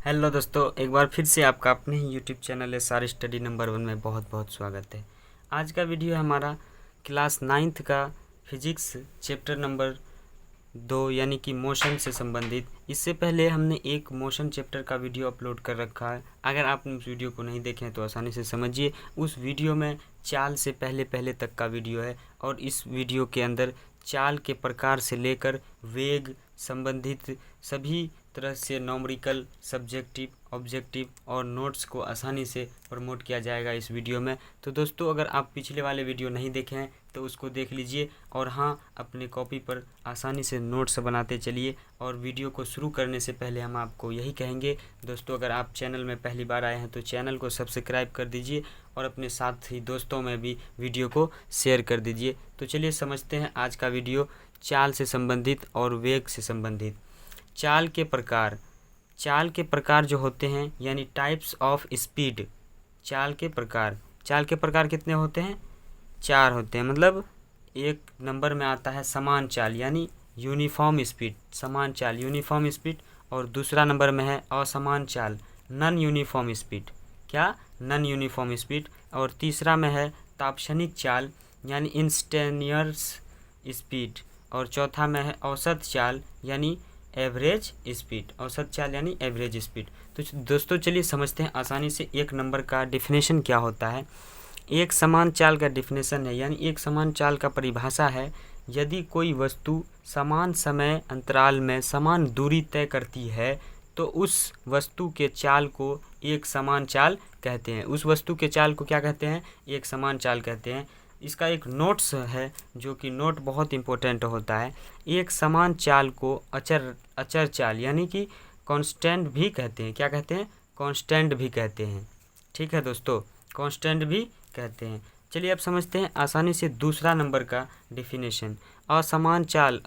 Hello दोस्तों, एक बार फिर से आपका अपने ही YouTube channel SR study number 1 में बहुत बहुत स्वागत है। आज का वीडियो हमारा क्लास 9th का फिजिक्स चैप्टर नंबर 2 यानी कि मोशन से संबंधित। इससे पहले हमने एक मोशन चैप्टर का वीडियो अपलोड कर रखा है। अगर आपने उस वीडियो को नहीं देखे तो आसानी से समझिए। उस वीडियो में चाल से पहले पहले तक का वीडियो है और इस वीडियो के अंदर चाल के प्रकार से लेकर वेग संबंधित सभी तरह से न्यूमेरिकल, सब्जेक्टिव, ऑब्जेक्टिव और नोट्स को आसानी से प्रमोट किया जाएगा इस वीडियो में। तो दोस्तों, अगर आप पिछले वाले वीडियो नहीं देखे हैं तो उसको देख लीजिए और हाँ, अपने कॉपी पर आसानी से नोट्स बनाते चलिए। और वीडियो को शुरू करने से पहले हम आपको यही कहेंगे दोस्तों, अगर आप चैनल में पहली बार आए हैं तो चैनल को सब्सक्राइब कर दीजिए और अपने साथ ही दोस्तों में भी वीडियो को शेयर कर दीजिए। तो चलिए समझते हैं आज का वीडियो चाल से संबंधित और वेग से संबंधित। चाल के प्रकार जो होते हैं यानी टाइप्स ऑफ स्पीड। चाल के प्रकार कितने होते हैं? 4 होते हैं। मतलब एक नंबर में आता है समान चाल यानी यूनिफॉर्म स्पीड, और दूसरा नंबर में है असमान चाल, नॉन यूनिफॉर्म स्पीड, और तीसरा में है तात्क्षणिक चाल यानी इंस्टेंटेनियस स्पीड, और चौथा में है औसत चाल यानी एवरेज स्पीड। तो दोस्तों चलिए समझते हैं आसानी से एक नंबर का डेफिनेशन क्या होता है। एक समान चाल का डेफिनेशन है यानी एक समान चाल का परिभाषा है, यदि कोई वस्तु समान समय अंतराल में समान दूरी तय करती है तो उस वस्तु के चाल को एक समान चाल कहते हैं। उस वस्तु के चाल को क्या कहते हैं? एक समान चाल कहते हैं। इसका एक नोट्स है जो कि नोट बहुत इम्पोर्टेंट होता है। एक समान चाल को अचर चाल यानी कि कांस्टेंट भी कहते हैं। क्या कहते हैं? कांस्टेंट भी कहते हैं। ठीक है दोस्तों, कांस्टेंट भी कहते हैं। चलिए अब समझते हैं आसानी से दूसरा नंबर का डेफिनेशन। असमान चाल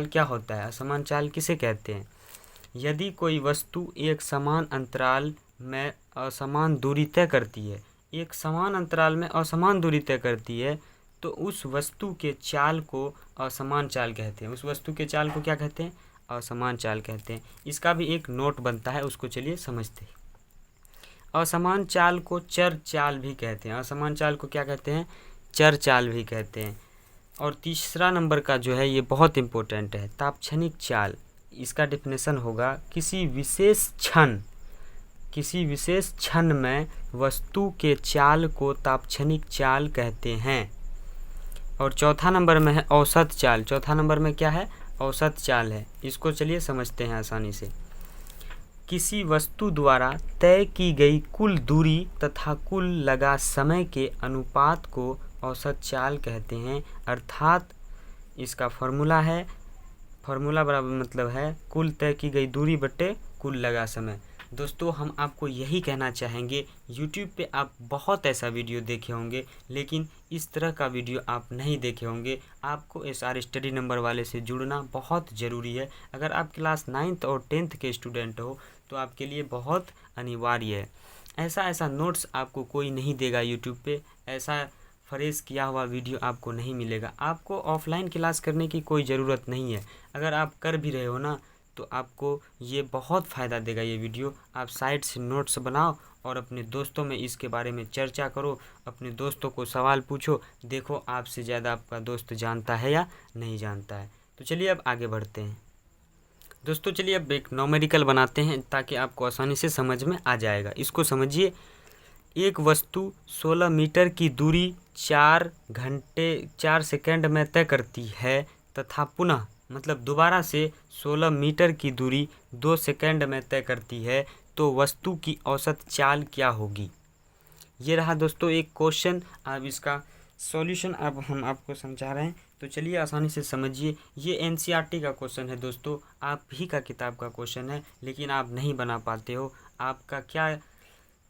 क्या होता है? असमान चाल किसे कहते हैं? यदि कोई वस्तु एक समान अंतराल में असमान दूरी तय करती है, एक समान अंतराल में असमान दूरी तय करती है तो उस वस्तु के चाल को असमान चाल कहते हैं। उस वस्तु के चाल को क्या कहते हैं? असमान चाल कहते हैं। इसका भी एक नोट बनता है, उसको चलिए समझते हैं। असमान चाल को चर चाल भी कहते हैं। असमान चाल को क्या कहते हैं? चर चाल भी कहते हैं। और तीसरा नंबर का जो है ये बहुत इम्पोर्टेंट है, तात्क्षणिक चाल। इसका डेफिनेशन होगा किसी विशेष क्षण में वस्तु के चाल को तात्क्षणिक चाल कहते हैं। और चौथा नंबर में है औसत चाल। चौथा नंबर में क्या है? औसत चाल है। इसको चलिए समझते हैं आसानी से। किसी वस्तु द्वारा तय की गई कुल दूरी तथा कुल लगा समय के अनुपात को औसत चाल कहते हैं। अर्थात इसका फॉर्मूला बराबर मतलब है कुल तय की गई दूरी बटे कुल लगा समय। दोस्तों, हम आपको यही कहना चाहेंगे, YouTube पे आप बहुत ऐसा वीडियो देखे होंगे लेकिन इस तरह का वीडियो आप नहीं देखे होंगे। आपको SR स्टडी नंबर वाले से जुड़ना बहुत ज़रूरी है। अगर आप क्लास 9th और 10th के स्टूडेंट हो तो आपके लिए बहुत अनिवार्य है। ऐसा नोट्स आपको कोई नहीं देगा YouTube पे, ऐसा फ्रेश किया हुआ वीडियो आपको नहीं मिलेगा। आपको ऑफलाइन क्लास करने की कोई ज़रूरत नहीं है। अगर आप कर भी रहे हो ना तो आपको ये बहुत फ़ायदा देगा ये वीडियो। आप साइड से नोट्स बनाओ और अपने दोस्तों में इसके बारे में चर्चा करो, अपने दोस्तों को सवाल पूछो, देखो आपसे ज़्यादा आपका दोस्त जानता है या नहीं जानता है। तो चलिए अब आगे बढ़ते हैं दोस्तों। चलिए अब एक न्यूमेरिकल बनाते हैं ताकि आपको आसानी से समझ में आ जाएगा। इसको समझिए। एक वस्तु 16 मीटर की दूरी 4 सेकंड में तय करती है तथा पुनः मतलब दोबारा से 16 मीटर की दूरी 2 सेकंड में तय करती है तो वस्तु की औसत चाल क्या होगी? ये रहा दोस्तों एक क्वेश्चन। अब इसका सॉल्यूशन अब हम आपको समझा रहे हैं, तो चलिए आसानी से समझिए। ये NCERT का क्वेश्चन है दोस्तों, आप ही का किताब का क्वेश्चन है लेकिन आप नहीं बना पाते हो। आपका क्या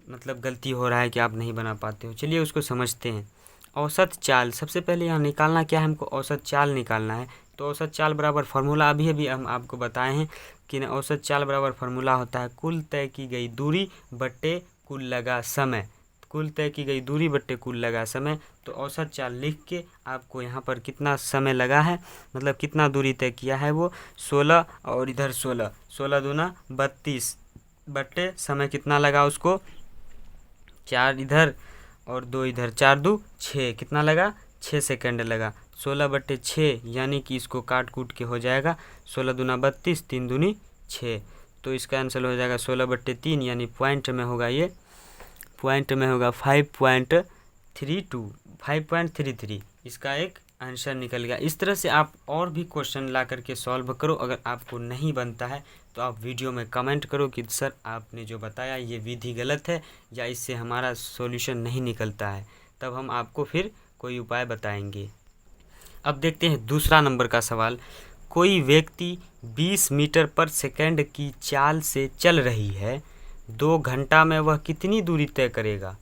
मतलब गलती हो रहा है कि आप नहीं बना पाते हो? चलिए उसको समझते हैं। औसत चाल, सबसे पहले यहाँ निकालना क्या है? हमको औसत चाल निकालना है। तो औसत चाल बराबर फार्मूला अभी हम आपको बताए हैं कि ना, औसत चाल बराबर फार्मूला होता है कुल तय की गई दूरी बटे कुल लगा समय। कुल तय की गई दूरी बटे कुल लगा समय। तो औसत चाल लिख के आपको यहाँ पर कितना समय लगा है, मतलब कितना दूरी तय किया है वो 16 और इधर 16 दूना 32 बट्टे समय कितना लगा उसको, 4 इधर और 2 इधर, 4 2 6, कितना लगा, 6 सेकंड लगा। 16/6 यानी कि इसको काट कूट के हो जाएगा 16 दूना 32, 3 दूनी 6, तो इसका आंसर हो जाएगा 16/3, यानी पॉइंट में होगा, ये पॉइंट में होगा 5.33, इसका एक आंसर निकल गया। इस तरह से आप और भी क्वेश्चन ला करके सॉल्व करो। अगर आपको नहीं बनता है तो आप वीडियो में कमेंट करो कि सर आपने जो बताया ये विधि गलत है या इससे हमारा सॉल्यूशन नहीं निकलता है, तब हम आपको फिर कोई उपाय बताएंगे। अब देखते हैं दूसरा नंबर का सवाल। कोई व्यक्ति 20 मीटर पर सेकंड की चाल से चल रही है, 2 घंटा में वह कितनी दूरी तय करेगा।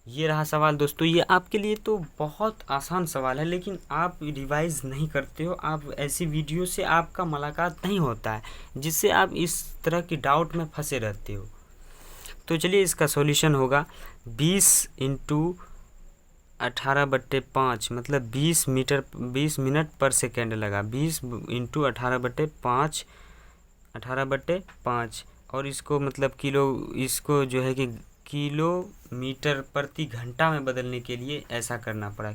ये रहा सवाल दोस्तों। ये आपके लिए तो बहुत आसान सवाल है, लेकिन आप रिवाइज नहीं करते हो, आप ऐसी वीडियो से आपका मुलाकात नहीं होता है, जिससे आप इस तरह की डाउट में फंसे रहते हो। तो चलिए इसका सॉल्यूशन होगा 20 × 18/5, मतलब 20 मिनट पर सेकेंड लगा, 20 × 18/5, 18/5, और इसको मतलब इसको जो है कि किलोमीटर प्रति घंटा में बदलने के लिए ऐसा करना पड़ा,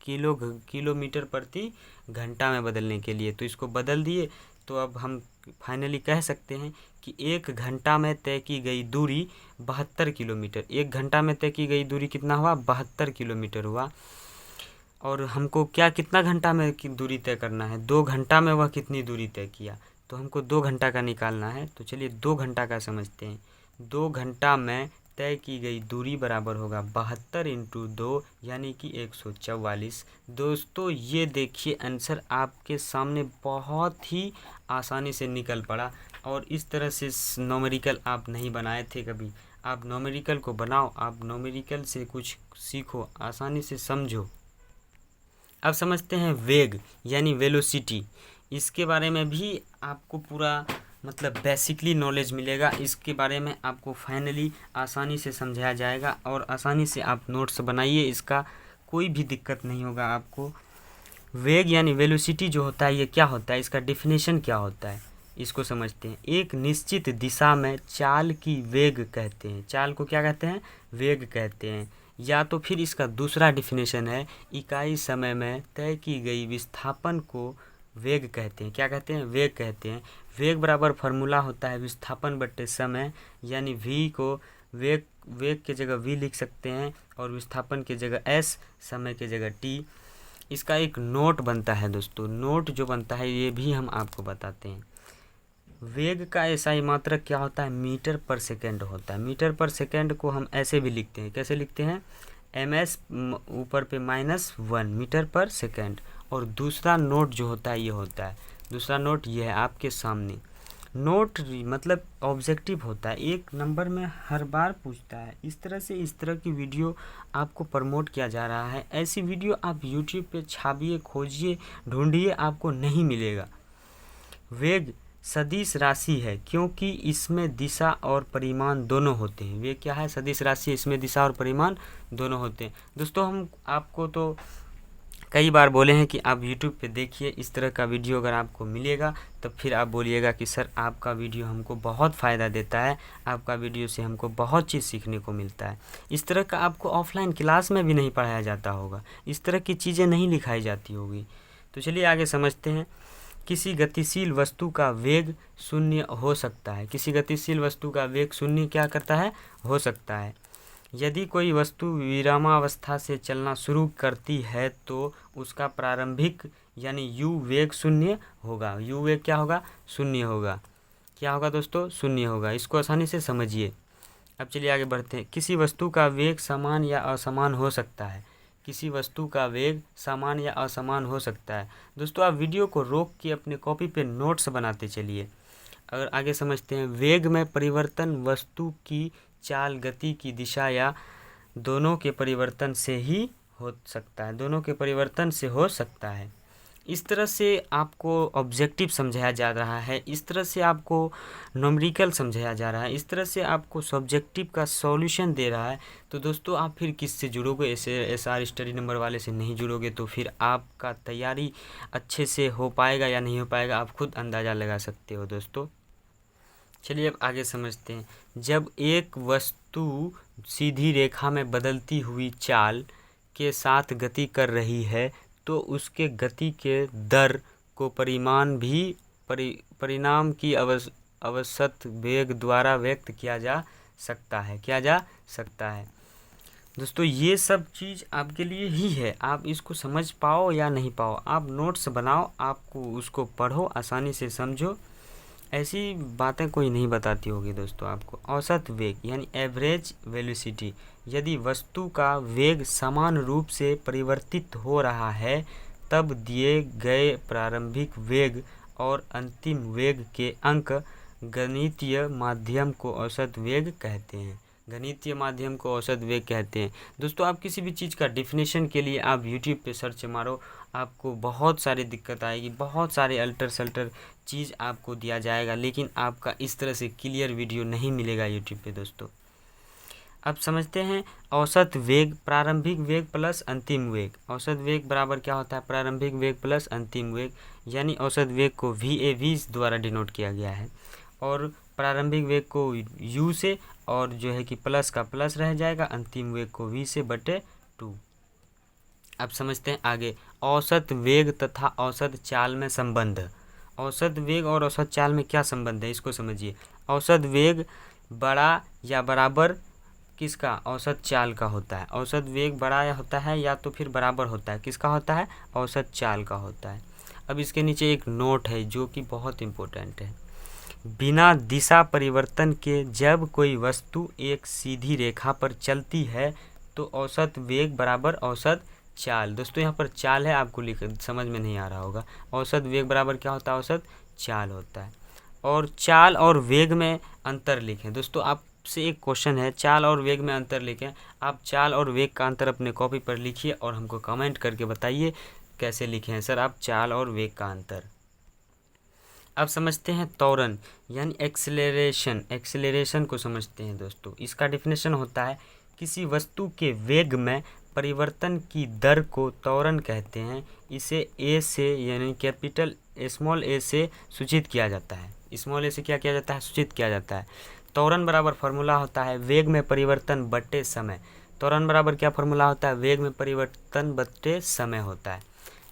किलोमीटर प्रति घंटा में बदलने के लिए, तो इसको बदल दिए। तो अब हम फाइनली कह सकते हैं कि 1 घंटा में तय की गई दूरी 72 किलोमीटर, 1 घंटा में तय की गई दूरी कितना हुआ, 72 किलोमीटर हुआ। और हमको कितना घंटा में की दूरी तय करना है, 2 घंटा में वह कितनी दूरी तय किया, तो हमको 2 घंटा का निकालना है। तो चलिए 2 घंटा का समझते हैं। 2 घंटा में तय की गई दूरी बराबर होगा 72 × 2, यानी कि 144। दोस्तों ये देखिए आंसर आपके सामने बहुत ही आसानी से निकल पड़ा। और इस तरह से न्यूमेरिकल आप नहीं बनाए थे कभी, आप न्यूमेरिकल को बनाओ, आप न्यूमेरिकल से कुछ सीखो, आसानी से समझो। अब समझते हैं वेग यानी वेलोसिटी। इसके बारे में भी आपको पूरा मतलब बेसिकली नॉलेज मिलेगा। इसके बारे में आपको फाइनली आसानी से समझाया जाएगा और आसानी से आप नोट्स बनाइए, इसका कोई भी दिक्कत नहीं होगा आपको। वेग यानी वेलोसिटी जो होता है ये क्या होता है, इसका डेफिनेशन क्या होता है, इसको समझते हैं। एक निश्चित दिशा में चाल की वेग कहते हैं, चाल को क्या कहते हैं, वेग कहते हैं। या तो फिर इसका दूसरा डेफिनेशन है, इकाई समय में तय की गई विस्थापन को वेग कहते हैं। क्या कहते हैं, वेग कहते हैं। वेग बराबर फार्मूला होता है विस्थापन बट्टे समय, यानी v को वेग के जगह v लिख सकते हैं और विस्थापन के जगह s, समय के जगह t। इसका एक नोट बनता है दोस्तों, नोट जो बनता है ये भी हम आपको बताते हैं। वेग का SI मात्रक क्या होता है, मीटर पर सेकेंड होता है। मीटर पर सेकेंड को हम ऐसे भी लिखते हैं, कैसे लिखते हैं, ms ऊपर पे -1 मीटर पर सेकेंड। और दूसरा नोट जो होता है ये होता है, दूसरा नोट ये है आपके सामने। नोट मतलब ऑब्जेक्टिव होता है, 1 नंबर में हर बार पूछता है। इस तरह की वीडियो आपको प्रमोट किया जा रहा है। ऐसी वीडियो आप यूट्यूब पे छापिए, खोजिए, ढूंढिए, आपको नहीं मिलेगा। वेग सदिश राशि है क्योंकि इसमें दिशा और परिमाण दोनों होते हैं। वेग क्या है, सदिश राशि, इसमें दिशा और परिमाण दोनों होते हैं। दोस्तों हम आपको तो कई बार बोले हैं कि आप YouTube पे देखिए, इस तरह का वीडियो अगर आपको मिलेगा तब फिर आप बोलिएगा कि सर आपका वीडियो हमको बहुत फ़ायदा देता है, आपका वीडियो से हमको बहुत चीज़ सीखने को मिलता है। इस तरह का आपको ऑफलाइन क्लास में भी नहीं पढ़ाया जाता होगा, इस तरह की चीज़ें नहीं लिखाई जाती होगी। तो चलिए आगे समझते हैं। किसी गतिशील वस्तु का वेग 0 हो सकता है, किसी गतिशील वस्तु का वेग 0 क्या करता है, हो सकता है। यदि कोई वस्तु विरामावस्था से चलना शुरू करती है तो उसका प्रारंभिक यानी u वेग 0 होगा। u वेग क्या होगा, 0 होगा। क्या होगा दोस्तों, 0 होगा। इसको आसानी से समझिए। अब चलिए आगे बढ़ते हैं। किसी वस्तु का वेग समान या असमान हो सकता है, किसी वस्तु का वेग समान या असमान हो सकता है। दोस्तों आप वीडियो को रोक के अपने कॉपी पे नोट्स बनाते चलिए। अगर आगे समझते हैं, वेग में परिवर्तन वस्तु की चाल, गति की दिशा या दोनों के परिवर्तन से ही हो सकता है, दोनों के परिवर्तन से हो सकता है। इस तरह से आपको ऑब्जेक्टिव समझाया जा रहा है, इस तरह से आपको न्यूमेरिकल समझाया जा रहा है, इस तरह से आपको सब्जेक्टिव का सॉल्यूशन दे रहा है। तो दोस्तों आप फिर किससे जुड़ोगे, ऐसे SR स्टडी नंबर वाले से नहीं जुड़ोगे तो फिर आपका तैयारी अच्छे से हो पाएगा या नहीं हो पाएगा, आप खुद अंदाज़ा लगा सकते हो दोस्तों। चलिए अब आगे समझते हैं। जब एक वस्तु सीधी रेखा में बदलती हुई चाल के साथ गति कर रही है तो उसके गति के दर को परिणाम की औसत वेग द्वारा व्यक्त किया जा सकता है। दोस्तों ये सब चीज़ आपके लिए ही है, आप इसको समझ पाओ या नहीं पाओ, आप नोट्स बनाओ, आपको उसको पढ़ो, आसानी से समझो। ऐसी बातें कोई नहीं बताती होगी दोस्तों आपको। औसत वेग यानी एवरेज वेलोसिटी, यदि वस्तु का वेग समान रूप से परिवर्तित हो रहा है तब दिए गए प्रारंभिक वेग और अंतिम वेग के अंक गणितीय माध्यम को औसत वेग कहते हैं। गणितीय माध्यम को औसत वेग कहते हैं। दोस्तों आप किसी भी चीज़ का डिफिनेशन के लिए आप यूट्यूब पे सर्च मारो, आपको बहुत सारी दिक्कत आएगी, बहुत सारे अल्टर सल्टर चीज़ आपको दिया जाएगा, लेकिन आपका इस तरह से क्लियर वीडियो नहीं मिलेगा यूट्यूब पे दोस्तों। अब समझते हैं औसत वेग, प्रारंभिक वेग प्लस अंतिम वेग। औसत वेग बराबर क्या होता है? प्रारंभिक वेग प्लस अंतिम वेग, यानी औसत वेग को VAV द्वारा डिनोट किया गया है और प्रारंभिक वेग को U से, और जो है कि प्लस का प्लस रह जाएगा, अंतिम वेग को V से बटे 2। अब समझते हैं आगे औसत वेग तथा औसत चाल में संबंध। औसत वेग और औसत चाल में क्या संबंध है इसको समझिए। औसत वेग बड़ा या बराबर किसका? औसत चाल का होता है। औसत वेग बड़ा या होता है या तो फिर बराबर होता है, किसका होता है? औसत चाल का होता है। अब इसके नीचे एक नोट है जो कि बहुत इम्पोर्टेंट है। बिना दिशा परिवर्तन के जब कोई वस्तु एक सीधी रेखा पर चलती है तो औसत वेग बराबर औसत चाल। दोस्तों यहाँ पर चाल है, आपको समझ में नहीं आ रहा होगा। औसत वेग बराबर क्या होता है? औसत चाल होता है। और चाल और वेग में अंतर लिखें। दोस्तों आपसे एक क्वेश्चन है, चाल और वेग में अंतर लिखें। आप चाल और वेग का अंतर अपने कॉपी पर लिखिए और हमको कमेंट करके बताइए कैसे लिखे हैं सर आप चाल और वेग का अंतर। अब समझते हैं त्वरण यानी एक्सेलरेशन। एक्सेलरेशन को समझते हैं दोस्तों। इसका डेफिनेशन होता है किसी वस्तु के वेग में परिवर्तन की दर को त्वरण कहते हैं। इसे A से यानी कैपिटल स्मॉल a से सूचित किया जाता है। स्मॉल a से क्या किया जाता है? सूचित किया जाता है। त्वरण बराबर फार्मूला होता है वेग में परिवर्तन बटे समय। त्वरण बराबर क्या फार्मूला होता है? वेग में परिवर्तन बटे समय होता है।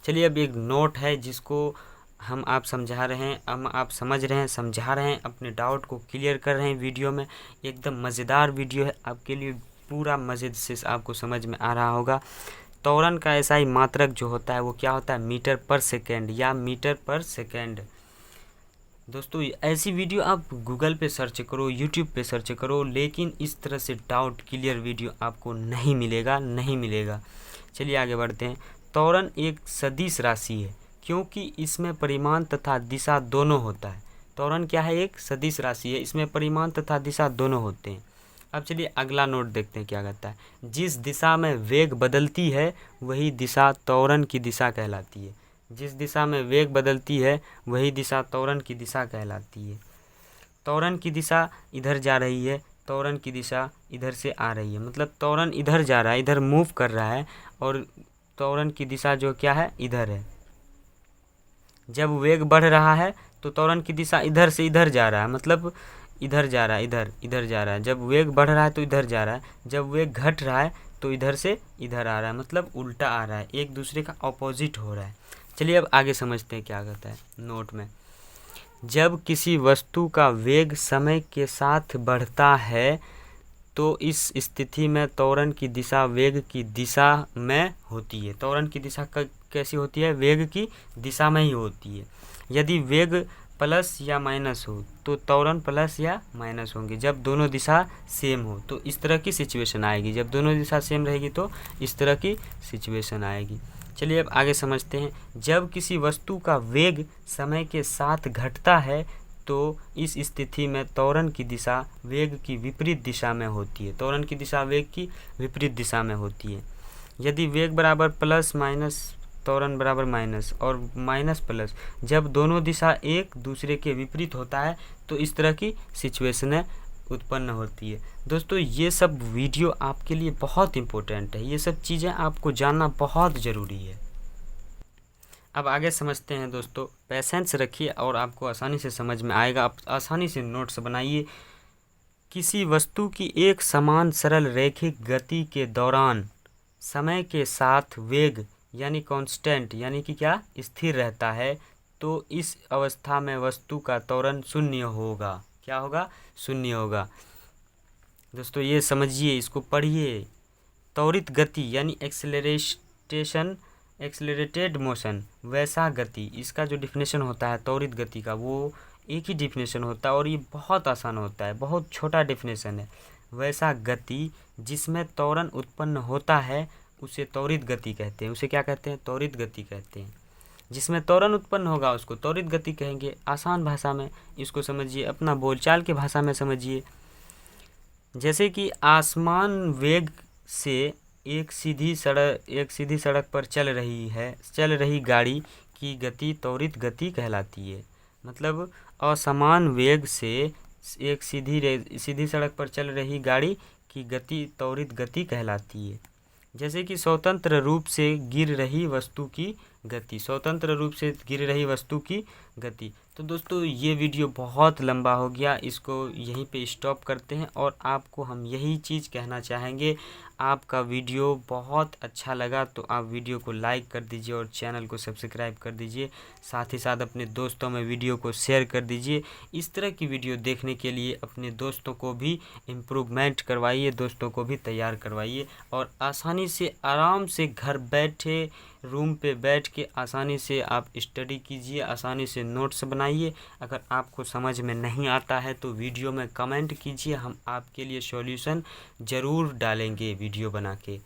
चलिए अब एक नोट है जिसको हम आप समझा रहे हैं, आप समझ रहे हैं, समझा रहे हैं, अपने डाउट को क्लियर कर रहे हैं वीडियो में। एकदम मज़ेदार वीडियो है आपके लिए, पूरा मज़े से आपको समझ में आ रहा होगा। त्वरण का ऐसा ही मात्रक जो होता है वो क्या होता है? मीटर पर सेकेंड या मीटर पर सेकेंड। दोस्तों ऐसी वीडियो आप गूगल पे सर्च करो, यूट्यूब पे सर्च करो, लेकिन इस तरह से डाउट क्लियर वीडियो आपको नहीं मिलेगा। चलिए आगे बढ़ते हैं। त्वरण एक सदिश राशि है क्योंकि इसमें परिमाण तथा दिशा दोनों होता है। त्वरण क्या है? एक सदिश राशि है, इसमें परिमाण तथा दिशा दोनों होते हैं। अब चलिए अगला नोट देखते हैं क्या कहता है। जिस दिशा में वेग बदलती है वही दिशा त्वरण की दिशा कहलाती है। जिस दिशा में वेग बदलती है वही दिशा त्वरण की दिशा कहलाती है। त्वरण की दिशा इधर जा रही है, त्वरण की दिशा इधर से आ रही है, मतलब त्वरण इधर जा रहा है, इधर मूव कर रहा है, और त्वरण की दिशा जो क्या है? इधर है। जब वेग बढ़ रहा है तो त्वरण की दिशा इधर से इधर जा रहा है, मतलब इधर जा रहा है, इधर जा रहा है। जब वेग बढ़ रहा है तो इधर जा रहा है, जब वेग घट रहा है तो इधर से इधर आ रहा है, मतलब उल्टा आ रहा है, एक दूसरे का ऑपोजिट हो रहा है। चलिए अब आगे समझते हैं क्या कहता है नोट में। जब किसी वस्तु का वेग समय के साथ बढ़ता है तो इस स्थिति में त्वरण की दिशा वेग की दिशा में होती है। त्वरण की दिशा कैसी होती है? वेग की दिशा में ही होती है। यदि वेग प्लस या माइनस हो तो त्वरण प्लस या माइनस होंगे। जब दोनों दिशा सेम हो तो इस तरह की सिचुएशन आएगी। जब दोनों दिशा सेम रहेगी तो इस तरह की सिचुएशन आएगी। चलिए अब आगे समझते हैं। जब किसी वस्तु का वेग समय के साथ घटता है तो इस स्थिति में त्वरण की दिशा वेग की विपरीत दिशा में होती है। त्वरण की दिशा वेग की विपरीत दिशा में होती है। यदि वेग बराबर प्लस माइनस त्वरण बराबर माइनस और माइनस प्लस, जब दोनों दिशा एक दूसरे के विपरीत होता है तो इस तरह की सिचुएशनें उत्पन्न होती है। दोस्तों ये सब वीडियो आपके लिए बहुत इम्पोर्टेंट है, ये सब चीज़ें आपको जानना बहुत ज़रूरी है। अब आगे समझते हैं दोस्तों। पेशेंस रखिए और आपको आसानी से समझ में आएगा। आप आसानी से नोट्स बनाइए। किसी वस्तु की एक समान सरल रैखिक गति के दौरान समय के साथ वेग यानी कांस्टेंट यानी कि क्या स्थिर रहता है, तो इस अवस्था में वस्तु का त्वरण शून्य होगा। क्या होगा? शून्य होगा। दोस्तों ये समझिए, इसको पढ़िए। त्वरित गति यानी एक्सेलरेटेड मोशन, वैसा गति, इसका जो डिफिनेशन होता है त्वरित गति का, वो एक ही डिफिनेशन होता है और ये बहुत आसान होता है, बहुत छोटा डिफिनेशन है। वैसा गति जिसमें त्वरण उत्पन्न होता है उसे त्वरित गति कहते हैं। उसे क्या कहते हैं? त्वरित गति कहते हैं। जिसमें त्वरण उत्पन्न होगा उसको त्वरित गति कहेंगे। आसान भाषा में इसको समझिए, अपना बोलचाल की भाषा में समझिए। जैसे कि आसमान वेग से एक सीधी सड़क पर चल रही गाड़ी की गति त्वरित गति कहलाती है। मतलब असमान वेग से एक सीधी सड़क पर चल रही गाड़ी की गति त्वरित गति कहलाती है। जैसे कि स्वतंत्र रूप से गिर रही वस्तु की गति। तो दोस्तों ये वीडियो बहुत लंबा हो गया, इसको यहीं पे स्टॉप करते हैं। और आपको हम यही चीज़ कहना चाहेंगे, आपका वीडियो बहुत अच्छा लगा तो आप वीडियो को लाइक कर दीजिए और चैनल को सब्सक्राइब कर दीजिए। साथ ही साथ अपने दोस्तों में वीडियो को शेयर कर दीजिए। इस तरह की वीडियो देखने के लिए अपने दोस्तों को भी इम्प्रूवमेंट करवाइए, दोस्तों को भी तैयार करवाइए और आसानी से आराम से घर बैठे रूम पे बैठ के आसानी से आप स्टडी कीजिए, आसानी से नोट्स बनाइए। अगर आपको समझ में नहीं आता है तो वीडियो में कमेंट कीजिए, हम आपके लिए सॉल्यूशन ज़रूर डालेंगे वीडियो बना के।